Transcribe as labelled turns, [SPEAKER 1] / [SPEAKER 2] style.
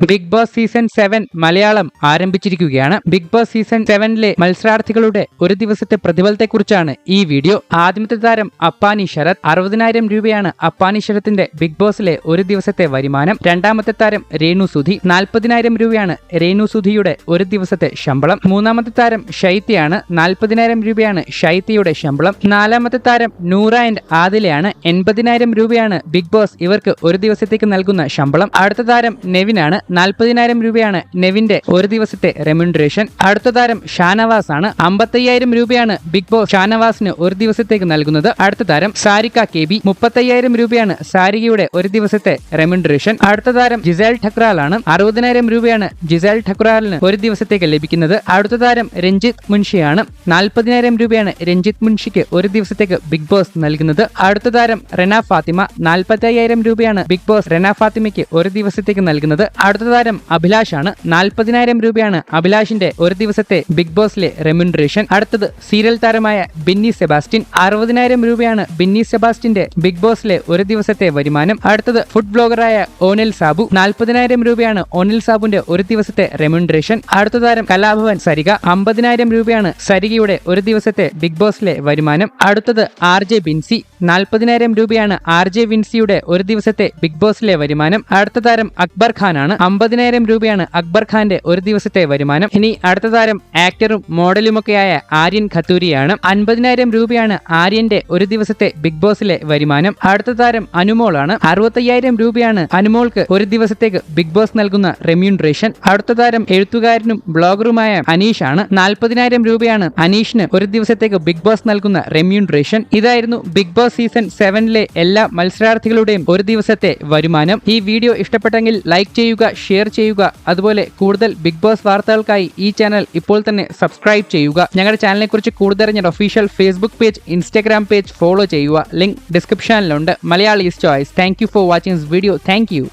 [SPEAKER 1] Big Boss season 7 Malayalam ആരംഭിച്ചിരിക്കുകയാണ്. Big Boss season 7ലെ മത്സരാർത്ഥികളുടെ ഒരു ദിവസത്തെ പ്രതിഫലത്തെക്കുറിച്ചാണ് ഈ വീഡിയോ. ആദ്യത്തെ താരം അപ്പാനി ശരത്. 60,000 രൂപയാണ് അപ്പാനി ശരത്തിന്റെ ബിഗ് ബോസിലെ ഒരു ദിവസത്തെ വരുമാനം. രണ്ടാമത്തെ താരം രേണു സുധി. 40,000 രൂപയാണ് രേണു സുധിയുടെ ഒരു ദിവസത്തെ ശമ്പളം. മൂന്നാമത്തെ താരം ശൈത്യയാണ്. 40,000 രൂപയാണ് ശൈത്യയുടെ ശമ്പളം. നാലാമത്തെ താരം നൂറ ആൻഡ് ആദിലയാണ്. 80,000 രൂപയാണ് ബിഗ് ബോസ് ഇവർക്ക് ഒരു ദിവസത്തേക്ക് നൽകുന്ന ശമ്പളം. അടുത്ത താരം നെവിനാണ്. 40,000 രൂപയാണ് നെവിന്റെ ഒരു ദിവസത്തെ റെമ്യൂണറേഷൻ. അടുത്ത താരം ഷാനവാസ് ആണ്. 55,000 രൂപയാണ് ബിഗ് ബോസ് ഷാനവാസിന് ഒരു ദിവസത്തേക്ക് നൽകുന്നത്. അടുത്ത താരം സാരിക KB. 35,000 രൂപയാണ് സാരികയുടെ ഒരു ദിവസത്തെ റെമ്യൂണറേഷൻ. അടുത്ത താരം ജിസേൽ ഠക്രാൽ ആണ്. 60,000 രൂപയാണ് ജിസേൽ ഠക്രാലിന് ഒരു ദിവസത്തേക്ക് ലഭിക്കുന്നത്. അടുത്ത താരം രഞ്ജിത്ത് മുൻഷിയാണ്. 40,000 രൂപയാണ് രഞ്ജിത്ത് മുൻഷിക്ക് ഒരു ദിവസത്തേക്ക് ബിഗ് ബോസ് നൽകുന്നത്. അടുത്ത താരം റെന ഫാത്തിമ. 45,000 രൂപയാണ് ബിഗ് ബോസ് റെന ഫാത്തിമയ്ക്ക് ഒരു ദിവസത്തേക്ക് നൽകുന്നത്. അടുത്ത താരം അഭിലാഷ് ആണ്. 40,000 രൂപയാണ് അഭിലാഷിന്റെ ഒരു ദിവസത്തെ ബിഗ് ബോസിലെ റെമ്യൂണറേഷൻ. അടുത്തത് സീരിയൽ താരമായ ബിന്നി സെബാസ്റ്റ്യൻ. 60,000 രൂപയാണ് ബിന്നി സെബാസ്റ്റ്യന്റെ ബിഗ് ബോസിലെ ഒരു ദിവസത്തെ വരുമാനം. അടുത്തത് ഫുഡ് ബ്ലോഗറായ ഓനിൽ സാബു. 40,000 രൂപയാണ് ഓനിൽ സാബുന്റെ ഒരു ദിവസത്തെ റെമ്യൂണറേഷൻ. അടുത്ത താരം കലാഭവൻ സരിക. 50,000 രൂപയാണ് സരികയുടെ ഒരു ദിവസത്തെ ബിഗ് ബോസിലെ വരുമാനം. അടുത്തത് RJ ബിൻസി. 40,000 രൂപയാണ് RJ ബിൻസിയുടെ ഒരു ദിവസത്തെ ബിഗ് ബോസിലെ വരുമാനം. അടുത്ത താരം അക്ബർ ഖാൻ ആണ്. 50,000 രൂപയാണ് അക്ബർ ഖാന്റെ ഒരു ദിവസത്തെ വരുമാനം. ഇനി അടുത്ത താരം ആക്ടറും മോഡലുമൊക്കെയായ ആര്യൻ ഖത്തൂരിയാണ്. 50,000 രൂപയാണ് ആര്യന്റെ ഒരു ദിവസത്തെ ബിഗ് ബോസിലെ വരുമാനം. അടുത്ത താരം അനുമോൾ ആണ്. 65,000 രൂപയാണ് അനുമോൾക്ക് ഒരു ദിവസത്തേക്ക് ബിഗ് ബോസ് നൽകുന്ന റെമ്യൂണറേഷൻ. അടുത്ത താരം എഴുത്തുകാരനും ബ്ലോഗറുമായ അനീഷ് ആണ്. 40,000 രൂപയാണ് അനീഷിന് ഒരു ദിവസത്തേക്ക് ബിഗ് ബോസ് നൽകുന്ന റെമ്യൂണറേഷൻ. ഇതായിരുന്നു ബിഗ് ബോസ് സീസൺ 7ലെ എല്ലാ മത്സരാർത്ഥികളുടെയും ഒരു ദിവസത്തെ വരുമാനം. ഈ വീഡിയോ ഇഷ്ടപ്പെട്ടെങ്കിൽ ലൈക്ക് ചെയ്യുക, ഷെയർ ചെയ്യുക. അതുപോലെ കൂടുതൽ ബിഗ് ബോസ് വാർത്തകൾക്കായി ഈ ചാനൽ ഇപ്പോൾ തന്നെ സബ്സ്ക്രൈബ് ചെയ്യുക. ഞങ്ങളുടെ ചാനലിനെ കുറിച്ച് കൂടുതൽ official Facebook page, Instagram page follow ചെയ്യുക. ലിങ്ക് ഡിസ്ക്രിപ്ഷനിലുണ്ട്. Malayalees choice. Thank you for watching this video. Thank U.